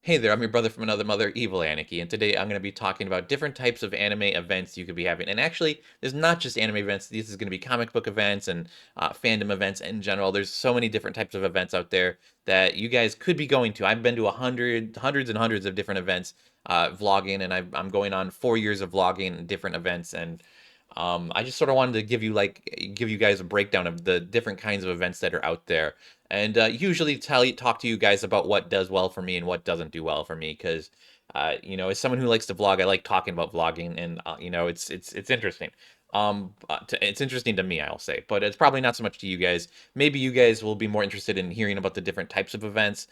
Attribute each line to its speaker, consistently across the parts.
Speaker 1: Hey there, I'm your brother from another mother, Evil Aniki, and today I'm going to be talking about different types of anime events you could be having. And actually, there's not just anime events, this is going to be comic book events and fandom events in general. There's so many different types of events out there that you guys could be going to. I've been to hundreds and hundreds of different events vlogging, and I'm going on 4 years of vlogging different events. And I just sort of wanted to give you guys a breakdown of the different kinds of events that are out there and usually talk to you guys about what does well for me and what doesn't do well for me because as someone who likes to vlog, I like talking about vlogging, and it's interesting. It's interesting to me, I'll say, but it's probably not so much to you guys. Maybe you guys will be more interested in hearing about the different types of events.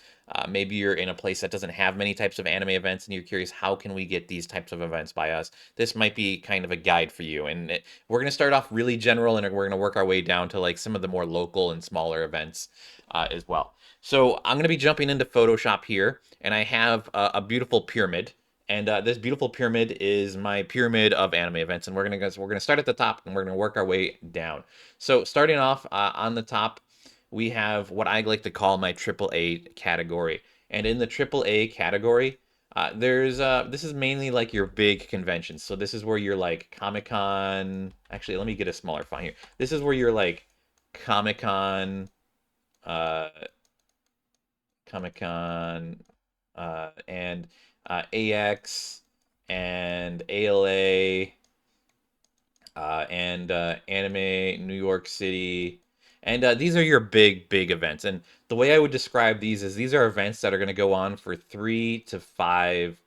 Speaker 1: Maybe you're in a place that doesn't have many types of anime events, and you're curious, how can we get these types of events by us? This might be kind of a guide for you, and we're going to start off really general, and we're going to work our way down to like some of the more local and smaller events as well. So I'm going to be jumping into Photoshop here, and I have a beautiful pyramid. And this beautiful pyramid is my pyramid of anime events, and we're gonna start at the top, and we're gonna work our way down. So starting off on the top, we have what I like to call my AAA category, and in the AAA category, there's this is mainly like your big conventions. So this is where you're like Comic Con. Actually, let me get a smaller font here. This is where you're like Comic Con, uh, Comic Con, and AX and ALA and Anime New York City. And these are your big events. And the way I would describe these is these are events that are going to go on for 3 to 5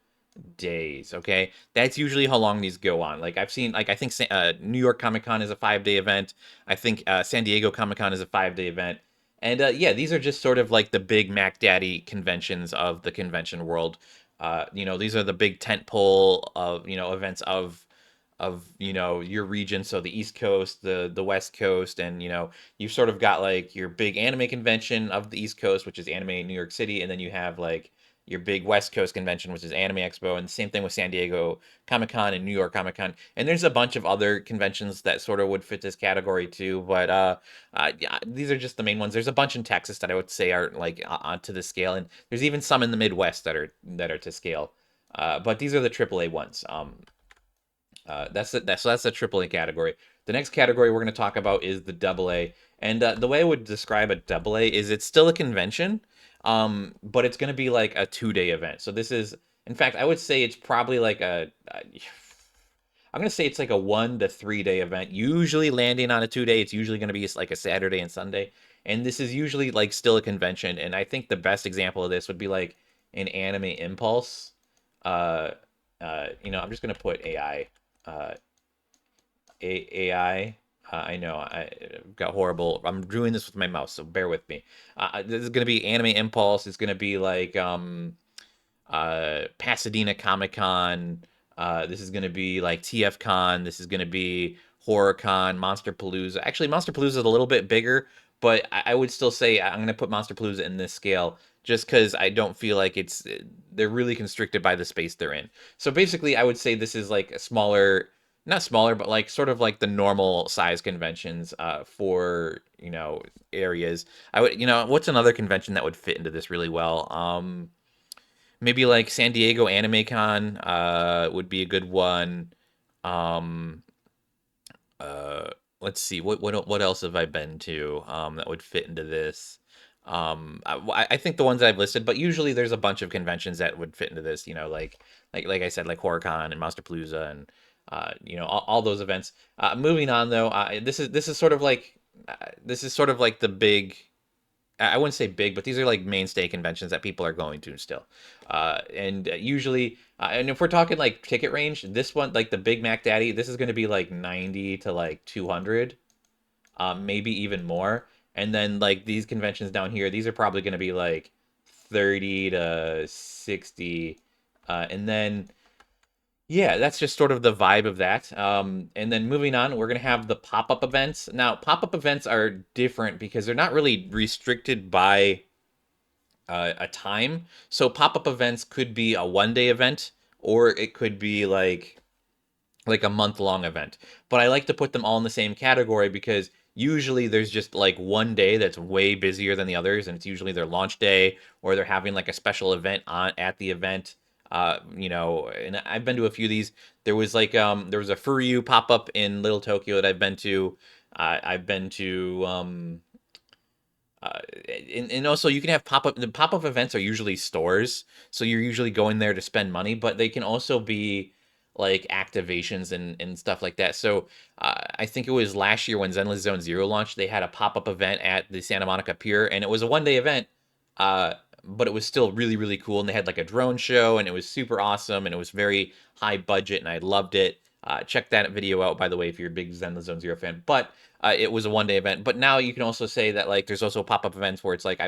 Speaker 1: days. Okay, that's usually how long these go on. Like I've seen, like I think New York Comic Con is a 5 day event. I think San Diego Comic Con is a 5 day event. And yeah, these are just sort of like the big Mac Daddy conventions of the convention world. These are the big tent pole of events of your region, so the East Coast, the West Coast, and you've sort of got like your big anime convention of the East Coast, which is Anime New York City, and then you have like your big West Coast convention, which is Anime Expo, and the same thing with San Diego Comic Con and New York Comic Con. And there's a bunch of other conventions that sort of would fit this category too, but yeah, these are just the main ones. There's a bunch in Texas that I would say are like onto the scale, and there's even some in the Midwest that are to scale. But these are the AAA ones. So that's the AAA category. The next category we're going to talk about is the AA, and the way I would describe a AA is it's still a convention, but it's going to be like a 2 day event. So this is, in fact, I would say it's probably like I'm going to say it's like a 1 to 3 day event. Usually landing on a 2 day, it's usually going to be like a Saturday and Sunday, and this is usually like still a convention. And I think the best example of this would be like an Anime Impulse. Uh, I'm just going to put AI uh, AI. I know I got horrible. I'm doing this with my mouse, so bear with me. This is gonna be Anime Impulse. It's gonna be like Pasadena Comic Con. This is gonna be like TF Con. This is gonna be Horror Con, Monster Palooza. Actually, Monster Palooza is a little bit bigger, but I would still say I'm gonna put Monster Palooza in this scale just because I don't feel like they're really constricted by the space they're in. So basically, I would say this is like a smaller, not smaller, but like sort of like the normal size conventions for areas. I would, what's another convention that would fit into this really well? Maybe like San Diego Anime Con would be a good one. Um, uh, let's see, what else have I been to that would fit into this? I think the ones that I've listed, but usually there's a bunch of conventions that would fit into this. Like I said, like HorrorCon and Monsterpalooza and all those events. Moving on though, this is sort of like the big. I wouldn't say big, but these are like mainstay conventions that people are going to still. And usually, and if we're talking like ticket range, this one, like the Big Mac Daddy, this is going to be like 90 to like 200, maybe even more. And then like these conventions down here, these are probably going to be like 30 to 60. And then yeah, that's just sort of the vibe of that. And then moving on, we're gonna have the pop-up events. Now, pop-up events are different because they're not really restricted by a time. So pop-up events could be a 1 day event, or it could be like a month-long event. But I like to put them all in the same category because Usually there's just like one day that's way busier than the others, and it's usually their launch day, or they're having like a special event on at the event. And I've been to a few of these. There was a Furyu pop up in Little Tokyo that I've been to. I've been to uh, and also you can have pop up events are usually stores, so you're usually going there to spend money, but they can also be like activations and stuff like that. So I think it was last year when Zenless Zone Zero launched, they had a pop-up event at the Santa Monica Pier, and it was a one-day event, uh, but it was still really really cool, and they had like a drone show, and it was super awesome, and it was very high budget, and I loved it. Check that video out, by the way, if you're a big Zenless Zone Zero fan. But it was a one day event. But now you can also say that like there's also pop up events where it's like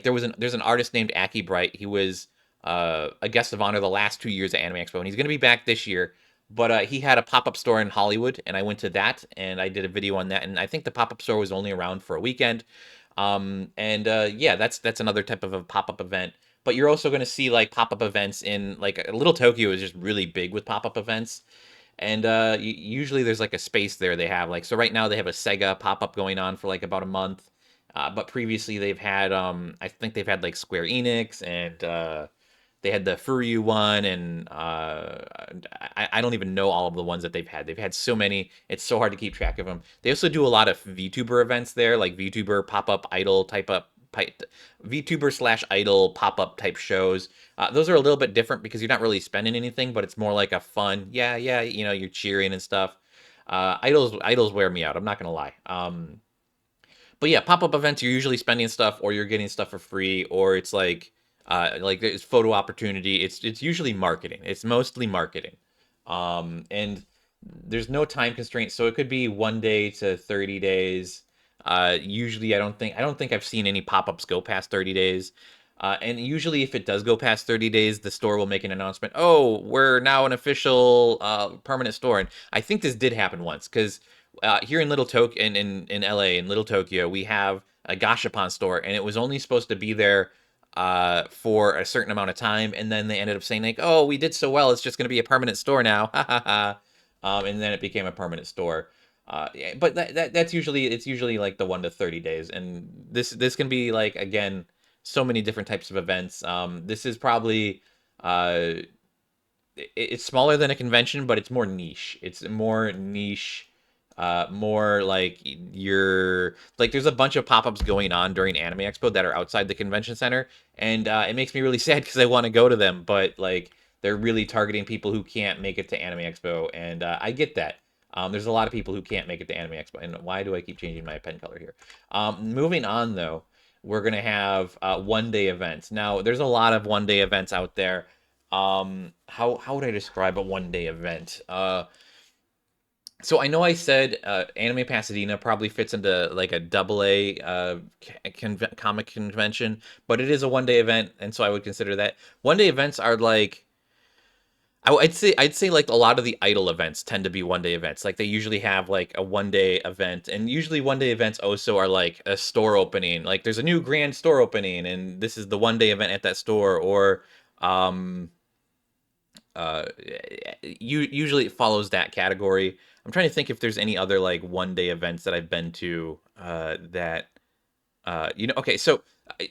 Speaker 1: there's an artist named Aki Bright. He was a guest of honor the last 2 years at Anime Expo, and he's going to be back this year. But he had a pop up store in Hollywood, and I went to that, and I did a video on that. And I think the pop up store was only around for a weekend. And Yeah, that's another type of a pop up event. But you're also going to see like pop up events in like Little Tokyo is just really big with pop up events, and usually there's like a space there they have like, so right now they have a Sega pop-up going on for like about a month, but previously they've had I think they've had like Square Enix, and they had the Furyu one, and I don't even know all of the ones that they've had so many, it's so hard to keep track of them. They also do a lot of VTuber events there, like VTuber pop-up idol type up VTuber slash idol pop-up type shows. Those are a little bit different because you're not really spending anything, but it's more like a fun, yeah, yeah, you're cheering and stuff. Idols wear me out. I'm not gonna lie. But yeah, pop-up events, you're usually spending stuff, or you're getting stuff for free, or it's like there's photo opportunity. It's usually marketing. It's mostly marketing. And there's no time constraint, so it could be 1 day to 30 days. Usually I don't think I've seen any pop-ups go past 30 days. And usually if it does go past 30 days, the store will make an announcement. Oh, we're now an official permanent store. And I think this did happen once, because here in Little Tokyo, in LA, in Little Tokyo, we have a Gashapon store, and it was only supposed to be there for a certain amount of time, and then they ended up saying like, "Oh, we did so well, it's just going to be a permanent store now," and then it became a permanent store. Yeah, but that's usually it's usually like the 1 to 30 days, and this can be like, again, so many different types of events. This is probably uh, it's smaller than a convention, but it's more niche. It's more niche, more like you're like there's a bunch of pop-ups going on during Anime Expo that are outside the convention center, and it makes me really sad because I want to go to them, but like they're really targeting people who can't make it to Anime Expo, and I get that. There's a lot of people who can't make it to Anime Expo, and why do I keep changing my pen color here? Moving on though, we're gonna have one-day events. Now, there's a lot of one-day events out there. How would I describe a one-day event? So I know I said Anime Pasadena probably fits into like a double A comic convention, but it is a one-day event, and so I would consider that. One-day events are like I'd say like a lot of the idol events tend to be one-day events. Like they usually have like a one-day event, and usually one-day events also are like a store opening. Like there's a new grand store opening, and this is the one-day event at that store, or um uh usually it follows that category. I'm trying to think if there's any other like one-day events that I've been to that okay, so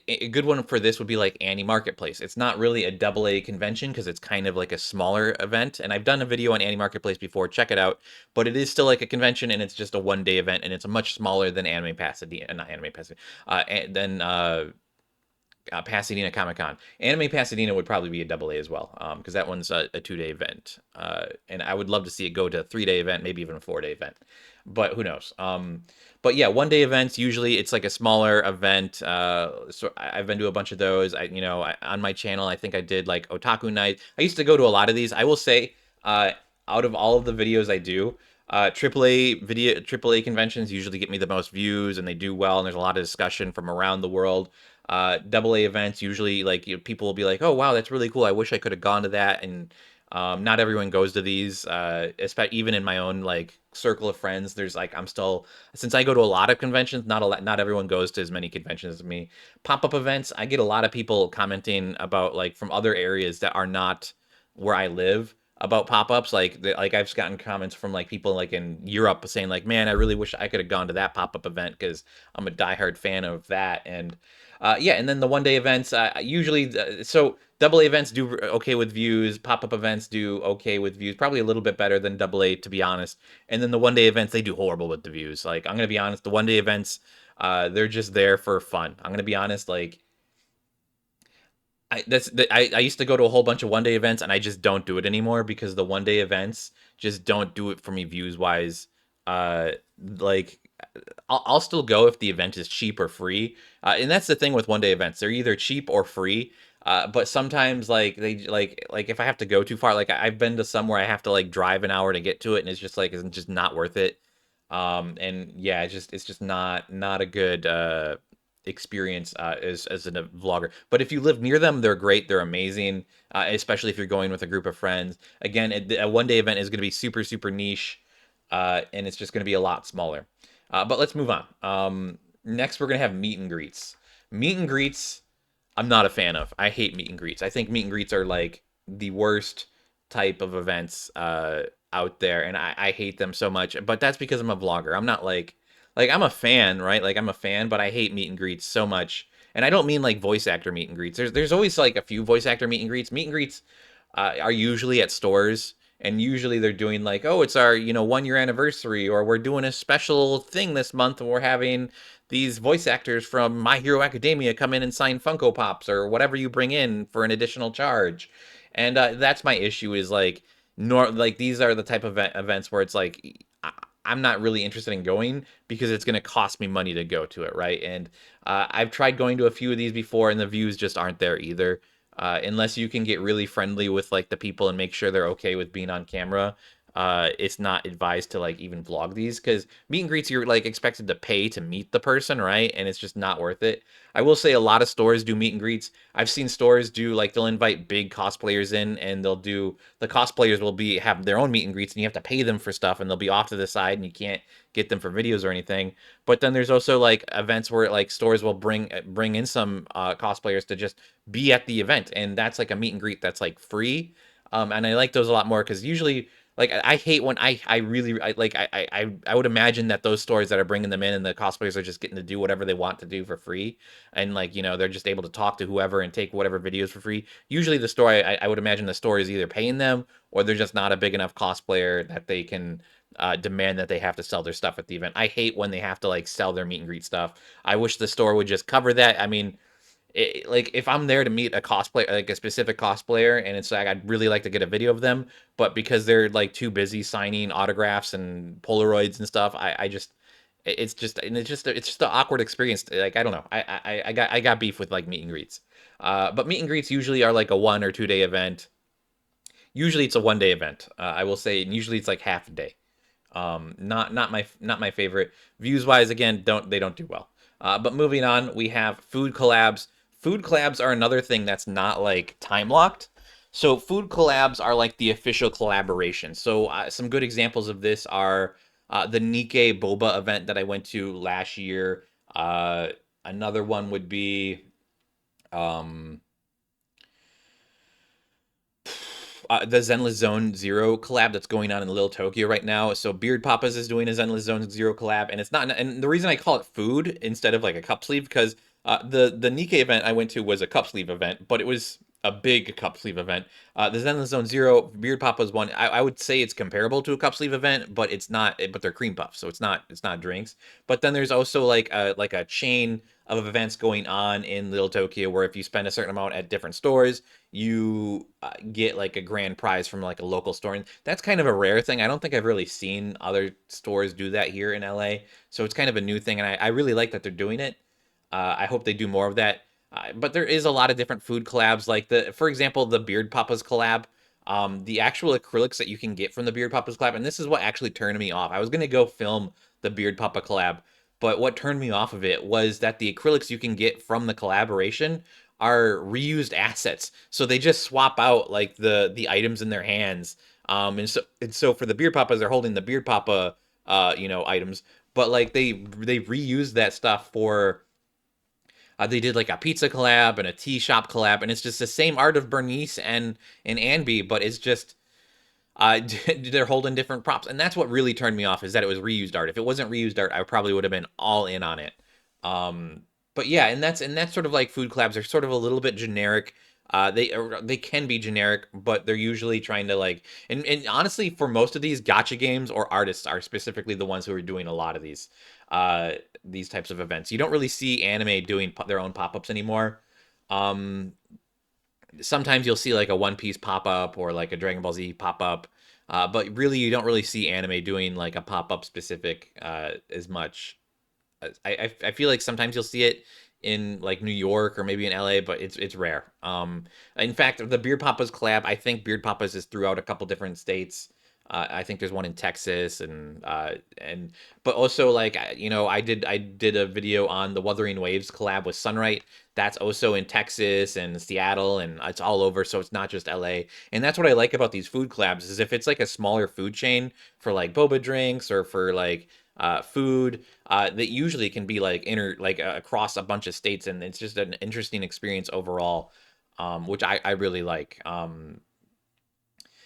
Speaker 1: a good one for this would be like Annie Marketplace. It's not really a double A convention because it's kind of like a smaller event, and I've done a video on Annie Marketplace before, check it out, but it is still like a convention, and it's just a one-day event, and it's much smaller than Anime Pasadena, not Anime Pasadena, than Pasadena Comic Con. Anime Pasadena would probably be a double A as well, because that one's a 2 day event, and I would love to see it go to a 3 day event, maybe even a 4 day event, but who knows? But yeah, 1 day events usually it's like a smaller event. So I've been to a bunch of those. On my channel, I think I did like Otaku Night. I used to go to a lot of these. I will say, out of all of the videos I do, AAA conventions usually get me the most views, and they do well, and there's a lot of discussion from around the world. Double A events usually like people will be like, "Oh wow, that's really cool. I wish I could have gone to that." And not everyone goes to these. Especially even in my own like circle of friends, there's like I'm still since I go to a lot of conventions. Not everyone goes to as many conventions as me. Pop up events, I get a lot of people commenting about like from other areas that are not where I live. about pop-ups. Like I've gotten comments from like people like in Europe saying like, man, I really wish I could have gone to that pop-up event because I'm a diehard fan of that. And yeah, and then the one day events usually so double A events do okay with views, pop-up events do okay with views, probably a little bit better than double A to be honest. And then the one day events they do horrible with the views. Like I'm gonna be honest, the one day events they're just there for fun. I'm gonna be honest, like I used to go to a whole bunch of one day events and I just don't do it anymore because the one day events just don't do it for me views wise. Uh, like I'll still go if the event is cheap or free, and that's the thing with one day events. They're either cheap or free. But sometimes like they like if I have to go too far, like I've been to some where I have to like drive an hour to get to it, and it's just like it's just not worth it. And yeah, it's just not a good experience as a vlogger. But if you live near them, they're great. They're amazing, especially if you're going with a group of friends. Again, a one day event is going to be super super niche, and it's just going to be a lot smaller. But let's move on. Next, we're going to have meet and greets. Meet and greets I'm not a fan of. I hate meet and greets. I think meet and greets are like the worst type of events out there, and I hate them so much. But that's because I'm a vlogger. I'm not like I'm a fan, right? Like I'm a fan, but I hate meet and greets so much. And I don't mean like voice actor meet and greets. There's always like a few voice actor meet and greets. Meet and greets are usually at stores, and usually they're doing like, oh, it's our 1 year anniversary, or we're doing a special thing this month, and we're having these voice actors from My Hero Academia come in and sign Funko Pops or whatever you bring in for an additional charge. And that's my issue is like these are the type of events where it's like I'm not really interested in going because it's going to cost me money to go to it, right? And I've tried going to a few of these before, and the views just aren't there either. Unless you can get really friendly with like the people and make sure they're okay with being on camera, it's not advised to like even vlog these because meet and greets you're like expected to pay to meet the person, right? And it's just not worth it. I will say a lot of stores do meet and greets. I've seen stores do like they'll invite big cosplayers in and they'll do the cosplayers will be have their own meet and greets and you have to pay them for stuff and they'll be off to the side and you can't get them for videos or anything. But then there's also like events where like stores will bring in some cosplayers to just be at the event and that's like a meet and greet that's like free. And I like those a lot more because usually like I hate when I really I would imagine that those stores that are bringing them in and the cosplayers are just getting to do whatever they want to do for free, and like they're just able to talk to whoever and take whatever videos for free. Usually the store I would imagine the store is either paying them or they're just not a big enough cosplayer that they can demand that they have to sell their stuff at the event. I hate when they have to like sell their meet and greet stuff. I wish the store would just cover that. I mean, like if I'm there to meet a cosplay, like a specific cosplayer, and it's like I'd really like to get a video of them, but because they're like too busy signing autographs and Polaroids and stuff, I just it's just an awkward experience. Like I don't know, I got beef with like meet and greets, but meet and greets usually are like a 1 or 2 day event. Usually it's a 1 day event. I will say, and usually it's like half a day. Not my favorite. Views wise, again, don't do well. But moving on, we have food collabs. Food collabs are another thing that's not like time locked. So food collabs are like the official collaboration. So some good examples of this are the Nikkei Boba event that I went to last year. Another one would be um, the Zenless Zone Zero collab that's going on in Little Tokyo right now. So Beard Papa's is doing a Zenless Zone Zero collab, and it's not. And the reason I call it food instead of like a cup sleeve because the Nikkei event I went to was a cup sleeve event, but it was a big cup sleeve event. The Zenless Zone Zero Beard Papa's one, I would say it's comparable to a cup sleeve event, but it's not. But they're cream puffs, so it's not drinks. But then there's also like a chain of events going on in Little Tokyo where if you spend a certain amount at different stores, you get like a grand prize from like a local store. And that's kind of a rare thing. I don't think I've really seen other stores do that here in LA. So it's kind of a new thing. And I really like that they're doing it. I hope they do more of that. But there is a lot of different food collabs, like for example, the Beard Papa's collab. The actual acrylics that you can get from the Beard Papa's collab, and this is what actually turned me off. I was gonna go film the Beard Papa collab, but what turned me off of it was that the acrylics you can get from the collaboration are reused assets. So they just swap out like the items in their hands. And so for the Beard Papas, they're holding the Beard Papa items, but like they reuse that stuff for they did like a pizza collab and a tea shop collab, and it's just the same art of Bernice and Anby, but it's just They're holding different props, and that's what really turned me off is that it was reused art. If it wasn't reused art, I probably would have been all in on it. Um, but yeah, and that's sort of like food collabs. They're sort of a little bit generic. They can be generic, but they're usually trying to like and honestly, for most of these, gotcha games or artists are specifically the ones who are doing a lot of uh these types of events. You don't really see anime doing their own pop-ups anymore. Um, Sometimes you'll see like a One Piece pop up or like a Dragon Ball Z pop up, but really you don't really see anime doing like a pop up specific as much. I feel like sometimes you'll see it in like New York or maybe in LA, but it's rare. In fact, the Beard Papas collab, I think Beard Papas is throughout a couple different states. I think there's one in Texas and but also like I did a video on the Wuthering Waves collab with Sunright. That's also in Texas and Seattle and it's all over, so it's not just LA. And that's what I like about these food collabs is if it's like a smaller food chain for like boba drinks or for like food that usually can be like across a bunch of states, and it's just an interesting experience overall, which I really like.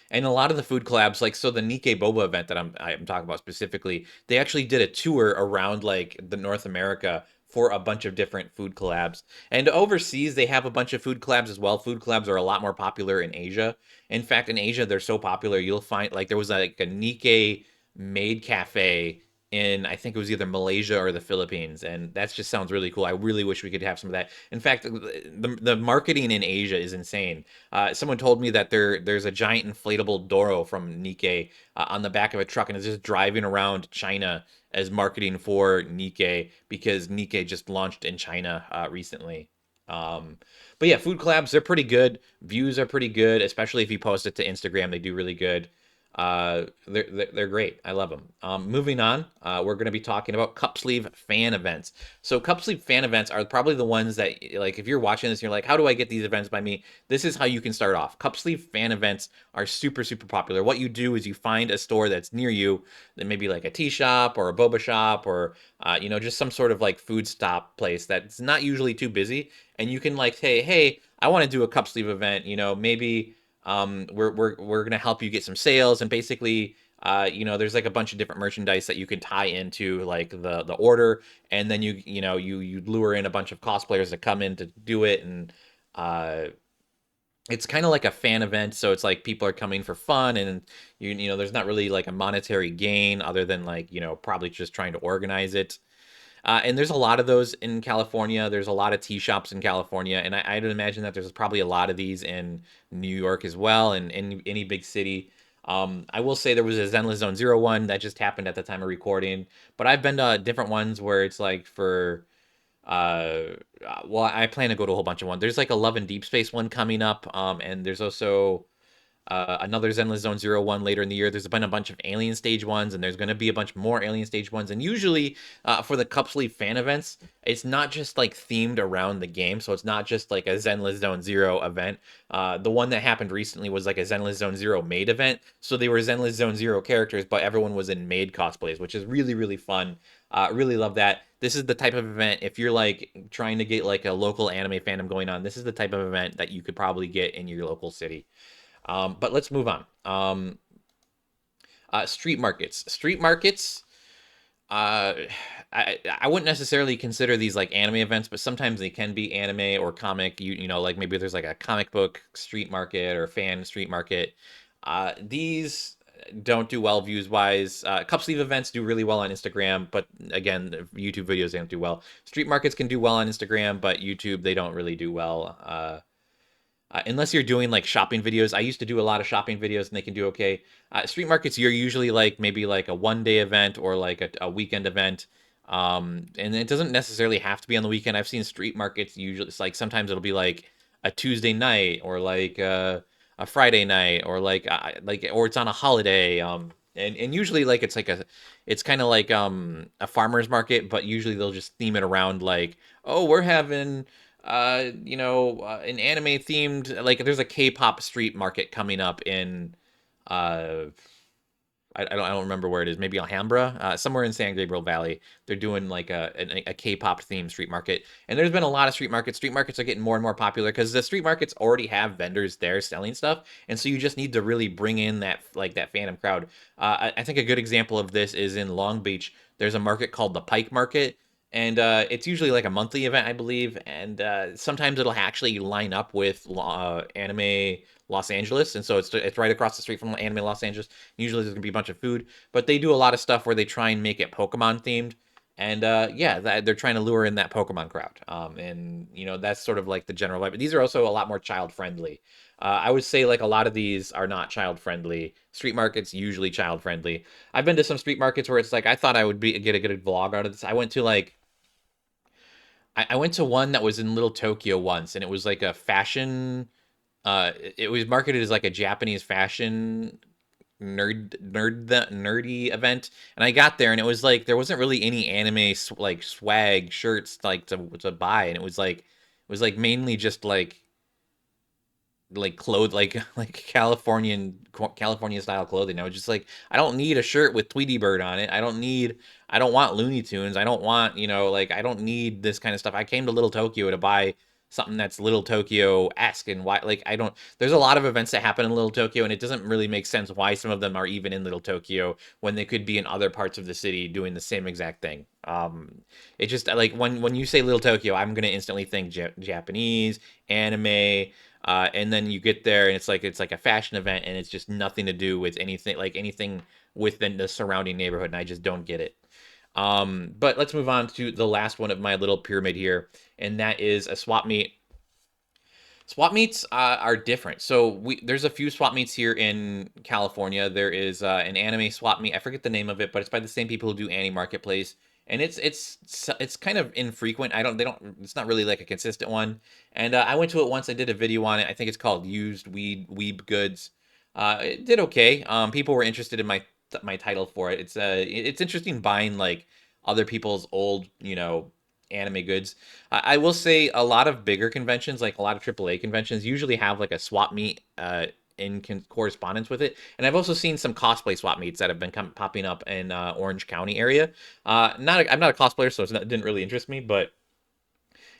Speaker 1: And a lot of the food collabs, like so the Nikkei Boba event that I'm talking about specifically, they actually did a tour around like the North America for a bunch of different food collabs. And overseas, they have a bunch of food collabs as well. Food collabs are a lot more popular in Asia. In fact, in Asia, they're so popular, you'll find like there was like a Nikkei made cafe in I think it was either Malaysia or the Philippines, and that just sounds really cool. I really wish we could have some of that. In fact, the marketing in Asia is insane. Someone told me that there's a giant inflatable Doro from Nikkei on the back of a truck, and it's just driving around China as marketing for Nikkei because Nikkei just launched in China recently. Um, but yeah, food collabs, they're pretty good. Views are pretty good, especially if you post it to Instagram. They do really good. They're great. I love them. Moving on, we're going to be talking about cup sleeve fan events. So cup sleeve fan events are probably the ones that like if you're watching this, and you're like, how do I get these events by me? This is how you can start off. Cup sleeve fan events are super popular. What you do is you find a store that's near you, that maybe like a tea shop or a boba shop or just some sort of like food stop place that's not usually too busy, and you can like, hey, I want to do a cup sleeve event. Maybe we're gonna help you get some sales, and basically there's like a bunch of different merchandise that you can tie into like the order, and then you lure in a bunch of cosplayers to come in to do it, and uh it's kind of like a fan event, so it's like people are coming for fun, and there's not really like a monetary gain other than like probably just trying to organize it. And there's a lot of those in California. There's a lot of tea shops in California, and I'd imagine that there's probably a lot of these in New York as well, and in any big city. I will say there was a Zenless Zone Zero one that just happened at the time of recording, but I've been to different ones where it's like for well, I plan to go to a whole bunch of ones. There's like a Love and Deep Space one coming up, and there's also another Zenless Zone Zero one later in the year. There's been a bunch of Alien Stage ones, and there's going to be a bunch more Alien Stage ones. And usually, for the Cup Sleeve fan events, it's not just like themed around the game. So it's not just like a Zenless Zone Zero event. The one that happened recently was like a Zenless Zone Zero maid event. So they were Zenless Zone Zero characters, but everyone was in maid cosplays, which is really fun. Really love that. This is the type of event, if you're like trying to get like a local anime fandom going on, this is the type of event that you could probably get in your local city. But let's move on. Street markets. Street markets. Uh, I wouldn't necessarily consider these like anime events, but sometimes they can be anime or comic. Like maybe there's like a comic book street market or fan street market. These don't do well views wise. Cup sleeve events do really well on Instagram, but again, YouTube videos they don't do well. Street markets can do well on Instagram, but YouTube they don't really do well. Unless you're doing like shopping videos. I used to do a lot of shopping videos and they can do okay. Street markets, you're usually like maybe like a 1 day event or like a weekend event. And it doesn't necessarily have to be on the weekend. I've seen street markets usually, it's like sometimes it'll be like a Tuesday night or like a Friday night or or it's on a holiday. And usually like it's kind of like a farmer's market, but usually they'll just theme it around like, oh, we're having an anime themed like there's a K-pop street market coming up in uh I don't remember where it is. Maybe Alhambra, somewhere in San Gabriel Valley. They're doing like a K-pop themed street market, and there's been a lot of street markets. Street markets are getting more and more popular because the street markets already have vendors there selling stuff, and so you just need to really bring in that fandom crowd. I think a good example of this is in Long Beach. There's a market called the Pike Market, and it's usually like a monthly event, I believe. And sometimes it'll actually line up with anime Los Angeles, and so it's right across the street from anime Los Angeles. Usually there's gonna be a bunch of food, but they do a lot of stuff where they try and make it Pokemon themed. And yeah, they're trying to lure in that Pokemon crowd. And that's sort of like the general vibe. But these are also a lot more child friendly. I would say like a lot of these are not child friendly. Street markets usually child friendly. I've been to some street markets where it's like I thought I would get a good vlog out of this. I went to one that was in Little Tokyo once, and it was like a fashion. It was marketed as like a Japanese fashion nerdy event, and I got there, and it was like there wasn't really any anime like swag shirts like to buy, and it was like mainly just like clothes like California style clothing. I was just like, I don't need a shirt with Tweety Bird on it. I don't want Looney Tunes. I don't want, like I don't need this kind of stuff. I came to Little Tokyo to buy something that's Little Tokyo-esque. And why, like, I don't there's a lot of events that happen in Little Tokyo, and it doesn't really make sense why some of them are even in Little Tokyo when they could be in other parts of the city doing the same exact thing. It just like when you say Little Tokyo, I'm gonna instantly think Japanese anime, and then you get there and it's like a fashion event, and it's just nothing to do with anything within the surrounding neighborhood, and I just don't get it. But let's move on to the last one of my little pyramid here, and that is a swap meet. Swap meets are different. So there's a few swap meets here in California. There is an anime swap meet. I forget the name of it, but it's by the same people who do Anime Marketplace, and it's kind of infrequent. I don't they don't It's not really like a consistent one. And I went to it once. I did a video on it. I think it's called Used Weeb Goods. It did okay. People were interested in my title for it. It's interesting buying like other people's old anime goods. I will say a lot of bigger conventions, like a lot of AAA conventions, usually have like a swap meet in correspondence with it. And I've also seen some cosplay swap meets that have been popping up in Orange County area. I'm not a cosplayer, so it didn't really interest me, but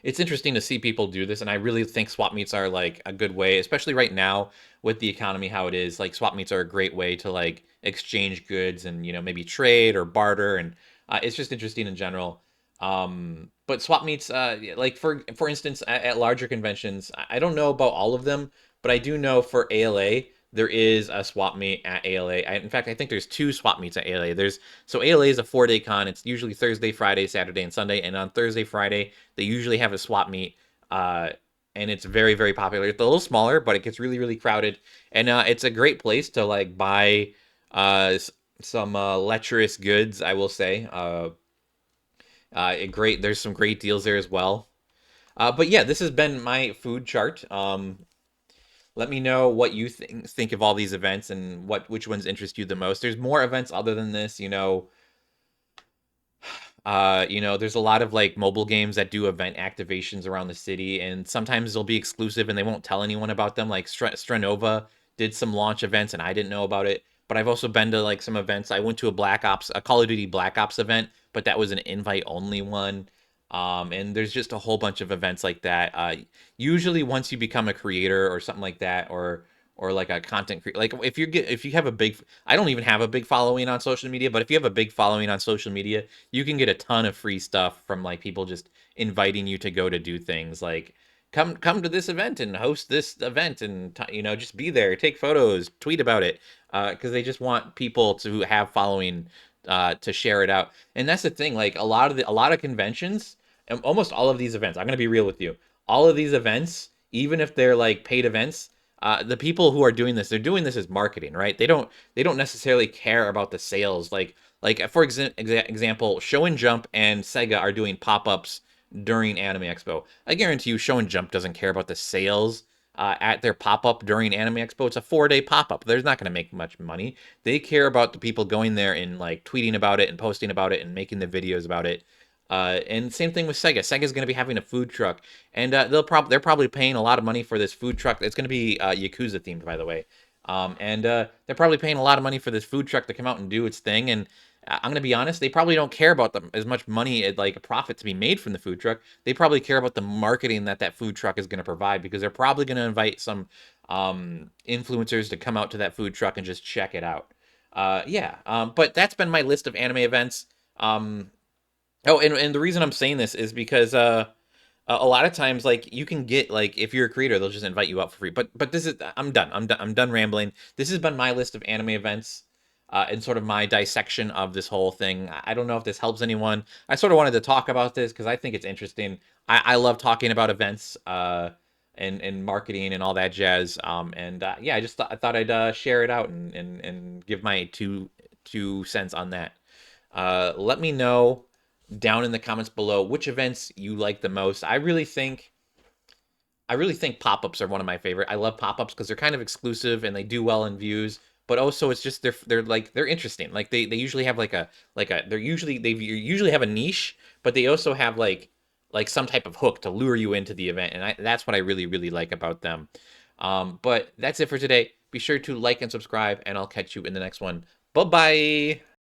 Speaker 1: it's interesting to see people do this, and I really think swap meets are like a good way, especially right now with the economy how it is. Like swap meets are a great way to like exchange goods and maybe trade or barter, and it's just interesting in general. But swap meets, like for instance, at larger conventions, I don't know about all of them, but I do know for ALA there is a swap meet at ALA. In fact, I think there's two swap meets at ALA. So ALA is a 4-day con. It's usually Thursday, Friday, Saturday, and Sunday. And on Thursday, Friday, they usually have a swap meet. Uh, and it's very, very popular. It's a little smaller, but it gets really, really crowded. And it's a great place to like buy some lecherous goods, I will say. There's some great deals there as well. But yeah, this has been my food chart. Let me know what you think of all these events and which ones interest you the most. There's more events other than this, there's a lot of like mobile games that do event activations around the city, and sometimes they'll be exclusive and they won't tell anyone about them. Like Stranova did some launch events and I didn't know about it. But I've also been to like some events. I went to a Call of Duty Black Ops event, but that was an invite only one. And there's just a whole bunch of events like that. Usually, once you become a creator or something like that, or like a content creator, like if you have a big, I don't even have a big following on social media, but if you have a big following on social media, you can get a ton of free stuff from like people just inviting you to go to do things like come to this event and host this event, and just be there, take photos, tweet about it, because they just want people to have following, to share it out. And that's the thing, like a lot of conventions and almost all of these events, I'm going to be real with you, all of these events, even if they're like paid events, the people who are doing this, they're doing this as marketing, right? They don't necessarily care about the sales. Like for example, Show and Jump and Sega are doing pop-ups during Anime Expo. I guarantee you Show and Jump doesn't care about the sales at their pop-up during Anime Expo. It's a 4-day pop-up. They're not going to make much money. They care about the people going there and like tweeting about it and posting about it and making the videos about it. And same thing with Sega. Sega's going to be having a food truck, and they're probably paying a lot of money for this food truck. It's going to be Yakuza themed, by the way. And they're probably paying a lot of money for this food truck to come out and do its thing. And I'm gonna be honest, they probably don't care about as much money as like a profit to be made from the food truck. They probably care about the marketing that that food truck is gonna provide, because they're probably gonna invite some influencers to come out to that food truck and just check it out. Yeah. But that's been my list of anime events. Um, oh, and the reason I'm saying this is because a lot of times, like, you can get, like, if you're a creator, they'll just invite you out for free. But this is, I'm done rambling. This has been my list of anime events, and sort of my dissection of this whole thing. I don't know if this helps anyone. I sort of wanted to talk about this because I think it's interesting. I love talking about events, and marketing and all that jazz. And yeah, I thought I'd share it out and give my two cents on that. Let me know down in the comments below which events you like the most. I really think pop-ups are one of my favorite. I love pop-ups because they're kind of exclusive and they do well in views, but also it's just they're interesting. Like they usually have they usually have a niche, but they also have like some type of hook to lure you into the event, and that's what I really like about them. But that's it for today. Be sure to like and subscribe, and I'll catch you in the next one. Bye bye.